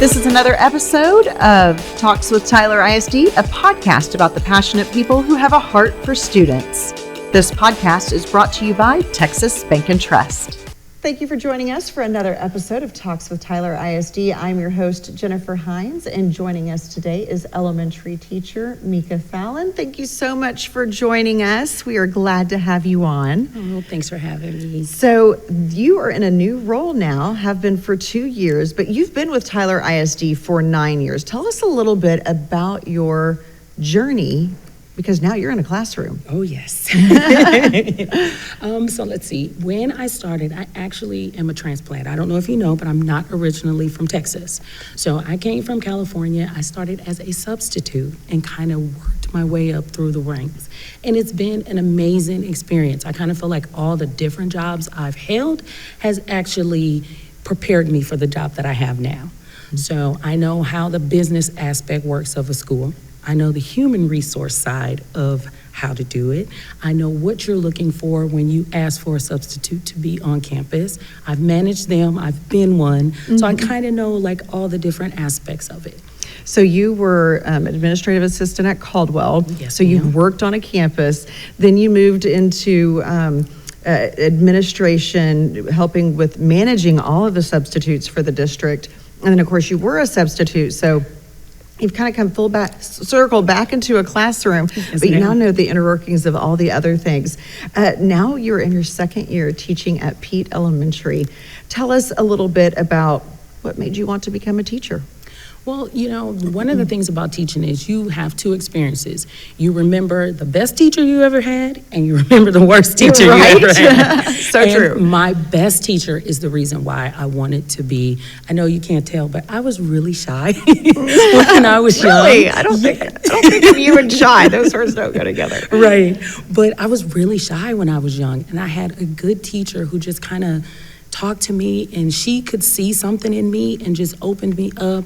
This is another episode of Talks with Tyler ISD, a podcast about the passionate people who have a heart for students. This podcast is brought to you by Texas Bank and Trust. Thank you for joining us for another episode of Talks with Tyler ISD. I'm your host, Jennifer Hines, and joining us today is elementary teacher Meika Fallon. Thank you so much for joining us. We are glad to have you on. Oh, thanks for having me. So you are in a new role now, have been for 2 years, but you've been with Tyler ISD for 9 years. Tell us a little bit about your journey, because now you're in a classroom. Oh, yes. So let's see. When I started, I actually am a transplant. I don't know if you know, but I'm not originally from Texas. So I came from California. I started as a substitute and kind of worked my way up through the ranks. And it's been an amazing experience. I kind of feel like all the different jobs I've held has actually prepared me for the job that I have now. So I know how the business aspect works of a school. I know the human resource side of how to do it. I know what you're looking for when you ask for a substitute to be on campus. I've managed them, I've been one, so I kind of know like all the different aspects of it. So you were administrative assistant at Caldwell. Yes, so you've worked on a campus. Then you moved into administration, helping with managing all of the substitutes for the district. And then of course you were a substitute, so you've kind of come circle back into a classroom, yes, but you now ma'am. know the inner workings of all the other things. Now you're in your second year teaching at Pete Elementary. Tell us a little bit about what made you want to become a teacher. Well, you know, one of the things about teaching is you have two experiences. You remember the best teacher you ever had, and you remember the worst teacher Right? you ever had. So And true. my best teacher is the reason why I wanted to be, I know you can't tell, but I was really shy when I was young. Really? I don't think of you and shy. Those words don't go together. Right. But I was really shy when I was young, and I had a good teacher who just kind of talked to me, and she could see something in me and just opened me up.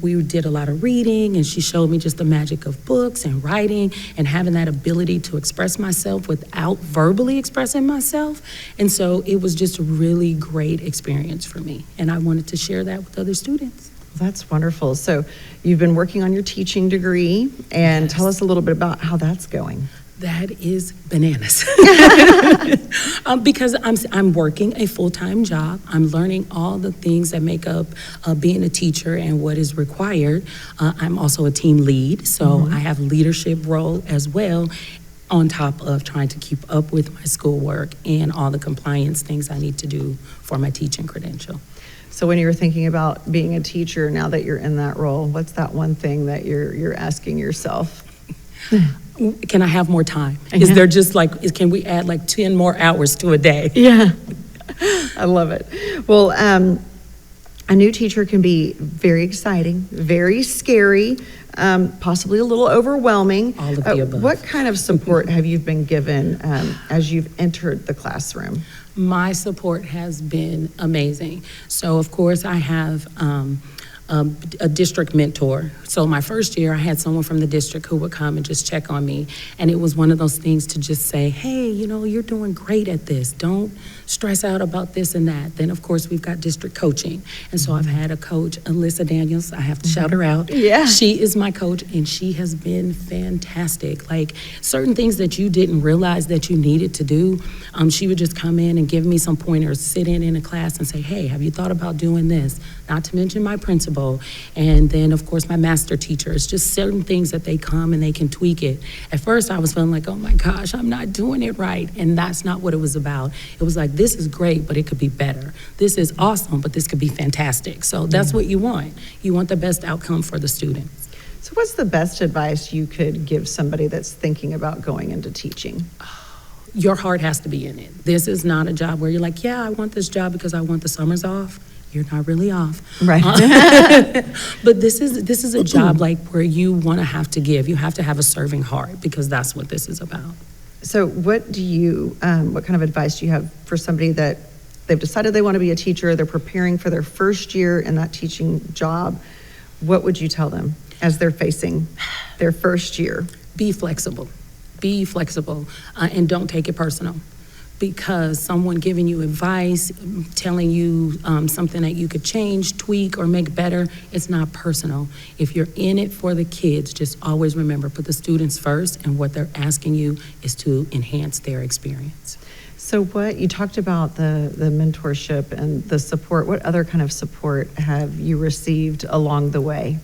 We did a lot of reading, and she showed me just the magic of books and writing and having that ability to express myself without verbally expressing myself. And so it was just a really great experience for me, and I wanted to share that with other students. That's wonderful. So you've been working on your teaching degree, and Yes. tell us a little bit about how that's going. That is bananas. Because I'm working a full-time job. I'm learning all the things that make up being a teacher and what is required. I'm also a team lead, so I have leadership role as well, on top of trying to keep up with my schoolwork and all the compliance things I need to do for my teaching credential. So when you were thinking about being a teacher, now that you're in that role, what's that one thing that you're asking yourself? Can I have more time? Is there just can we add like 10 more hours to a day? Yeah, I love it. Well, a new teacher can be very exciting, very scary, possibly a little overwhelming. All of the above. What kind of support have you been given as you've entered the classroom? My support has been amazing. So of course I have a district mentor. So my first year I had someone from the district who would come and just check on me. And it was one of those things to just say, hey, you know, you're doing great at this. Don't stress out about this and that. Then of course we've got district coaching. And so I've had a coach, Alyssa Daniels, I have to shout her out. Yeah. She is my coach, and she has been fantastic. Like certain things that you didn't realize that you needed to do, she would just come in and give me some pointers, sit in a class and say, hey, have you thought about doing this? Not to mention my principal, and then of course my master teacher. It's just certain things that they come and they can tweak it. At first I was feeling like, oh my gosh, I'm not doing it right, and that's not what it was about. It was like, this is great, but it could be better. This is awesome, but this could be fantastic. So that's what you want. You want the best outcome for the students. So what's the best advice you could give somebody that's thinking about going into teaching? Your heart has to be in it. This is not a job where you're like, yeah, I want this job because I want the summers off. You're not really off. Right. But this is a job like where you want to have to give. You have to have a serving heart, because that's what this is about. So what kind of advice do you have for somebody that they've decided they want to be a teacher, they're preparing for their first year in that teaching job? What would you tell them as they're facing their first year? Be flexible. Be flexible, and don't take it personal. because someone giving you advice, telling you something that you could change, tweak, or make better, it's not personal. If you're in it for the kids, just always remember, put the students first, and what they're asking you is to enhance their experience. So what, you talked about the mentorship and the support. What other kind of support have you received along the way?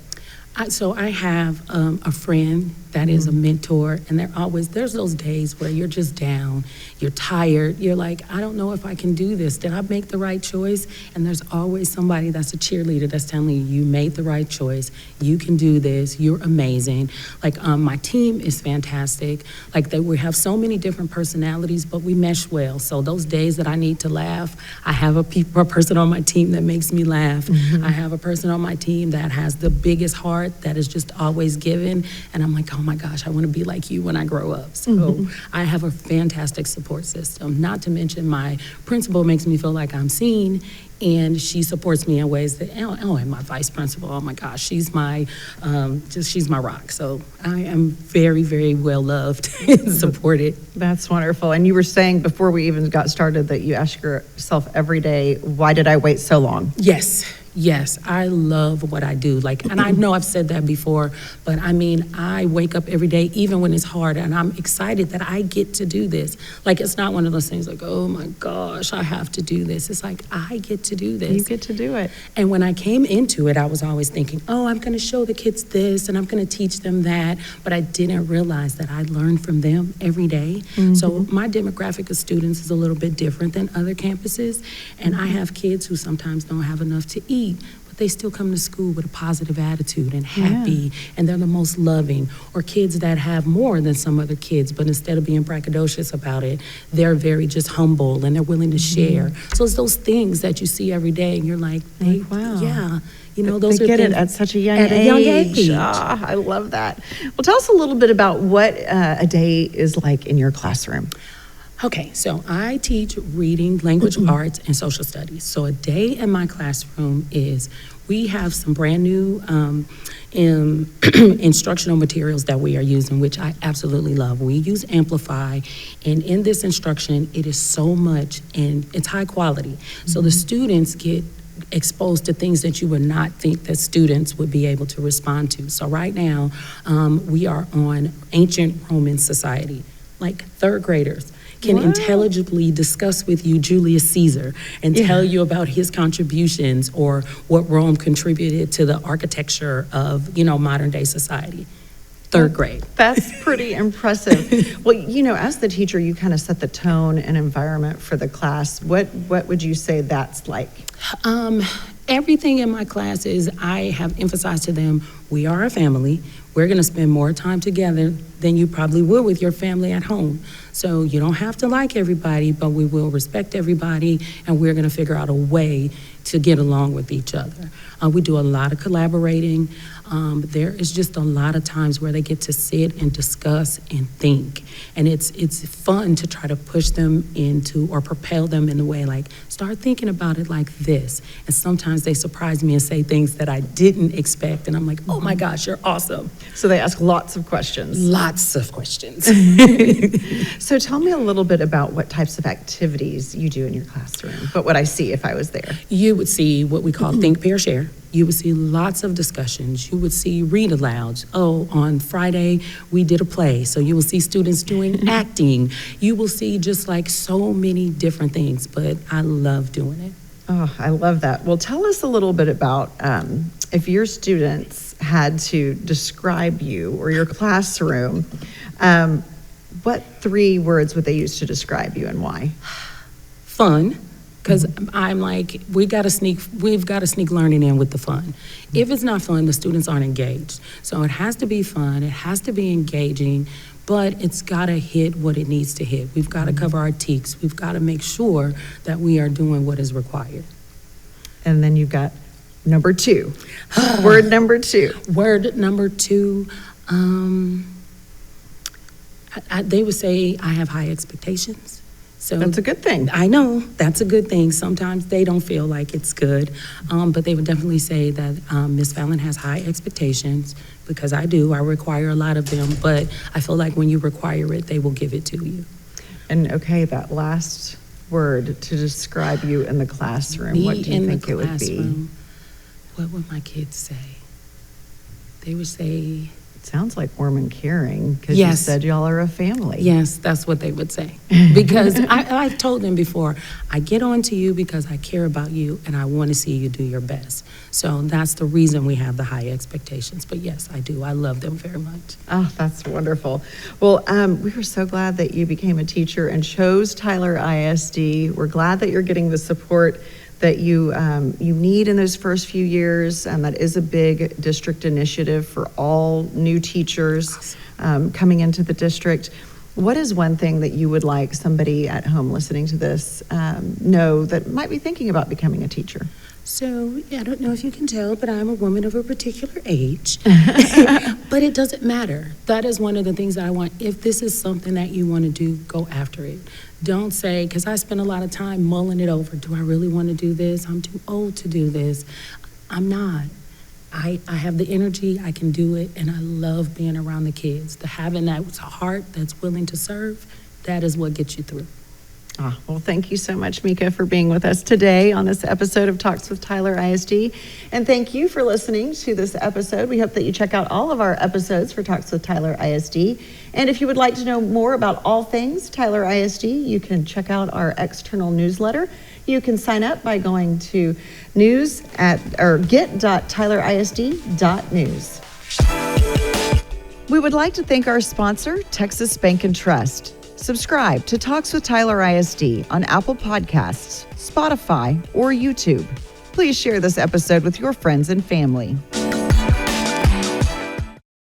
So I have a friend that is a mentor, and there's those days where you're just down, you're tired, you're like, I don't know if I can do this. Did I make the right choice? And there's always somebody that's a cheerleader that's telling you, you made the right choice, you can do this, you're amazing. Like my team is fantastic. Like we have so many different personalities, but we mesh well. So those days that I need to laugh, I have a person on my team that makes me laugh. I have a person on my team that has the biggest heart, that is just always giving, and I'm like, oh my gosh, I want to be like you when I grow up. So I have a fantastic support system. Not to mention my principal makes me feel like I'm seen, and she supports me in ways that, and my vice principal, oh my gosh, she's my rock. So I am very, very well loved and supported. That's wonderful. And you were saying before we even got started that you ask yourself every day, why did I wait so long? Yes, I love what I do. And I know I've said that before, but I mean, I wake up every day, even when it's hard, and I'm excited that I get to do this. It's not one of those things like, oh my gosh, I have to do this. It's like, I get to do this. You get to do it. And when I came into it, I was always thinking, oh, I'm gonna show the kids this, and I'm gonna teach them that, but I didn't realize that I learn from them every day. So my demographic of students is a little bit different than other campuses, and I have kids who sometimes don't have enough to eat, but they still come to school with a positive attitude and happy, and they're the most loving. Or kids that have more than some other kids, but instead of being braggadocious about it, they're very just humble and they're willing to share. So it's those things that you see every day, and you're like, wow. Yeah. Those they get it at such a young age. I love that. Well, tell us a little bit about what a day is like in your classroom. Okay, so I teach reading, language arts, and social studies. So a day in my classroom we have some brand new instructional materials that we are using, which I absolutely love. We use Amplify, and in this instruction, it is so much, and it's high quality. So the students get exposed to things that you would not think that students would be able to respond to. So right now, we are on ancient Roman society, third graders can intelligibly discuss with you Julius Caesar and tell you about his contributions or what Rome contributed to the architecture of, modern day society. Third grade. That's pretty impressive. Well, as the teacher, you kind of set the tone and environment for the class. What would you say that's like? Everything in my classes, I have emphasized to them, we are a family. We're going to spend more time together than you probably would with your family at home. So you don't have to like everybody, but we will respect everybody, and we're going to figure out a way to get along with each other. We do a lot of collaborating. There is just a lot of times where they get to sit and discuss and think. And it's fun to try to push them into or propel them in a way start thinking about it like this. And sometimes they surprise me and say things that I didn't expect. And I'm like, oh my gosh, you're awesome. So they ask lots of questions. Lots of questions. So tell me a little bit about what types of activities you do in your classroom. What would I see if I was there? You would see what we call think, pair, share. You would see lots of discussions. You would see read alouds. Oh, on Friday, we did a play. So you will see students doing acting. You will see just so many different things, but I love doing it. Oh, I love that. Well, tell us a little bit about if your students had to describe you or your classroom, what 3 words would they use to describe you and why? Fun. Because I'm we've got to sneak learning in with the fun. If it's not fun, the students aren't engaged. So it has to be fun, it has to be engaging, but it's got to hit what it needs to hit. We've got to cover our teaks. We've got to make sure that we are doing what is required. And then you've got number 2. Word number 2. Word number 2, they would say I have high expectations. So that's a good thing. I know, that's a good thing. Sometimes they don't feel like it's good, but they would definitely say that Ms. Fallon has high expectations, because I do. I require a lot of them, but I feel like when you require it, they will give it to you. And okay, that last word to describe you in the classroom, what do you think it would be? What would my kids say? They would say... It sounds like warm and caring, because yes. You said y'all are a family. Yes, that's what they would say. Because I've told them before, I get on to you because I care about you and I want to see you do your best. So that's the reason we have the high expectations. But yes, I do. I love them very much. Oh, that's wonderful. Well, we were so glad that you became a teacher and chose Tyler ISD. We're glad that you're getting the support that you need in those first few years, and that is a big district initiative for all new teachers coming into the district. What is one thing that you would like somebody at home listening to this know that might be thinking about becoming a teacher? So, I don't know if you can tell, but I'm a woman of a particular age. But it doesn't matter. That is one of the things that I want. If this is something that you want to do, go after it. Don't say, because I spend a lot of time mulling it over. Do I really want to do this? I'm too old to do this. I'm not. I have the energy, I can do it, and I love being around the kids. Having that heart that's willing to serve, that is what gets you through. Well, thank you so much, Meika, for being with us today on this episode of Talks with Tyler ISD. And thank you for listening to this episode. We hope that you check out all of our episodes for Talks with Tyler ISD. And if you would like to know more about all things Tyler ISD, you can check out our external newsletter. You can sign up by going to get.tylerisd.news. We would like to thank our sponsor, Texas Bank and Trust. Subscribe to Talks with Tyler ISD on Apple Podcasts, Spotify, or YouTube. Please share this episode with your friends and family.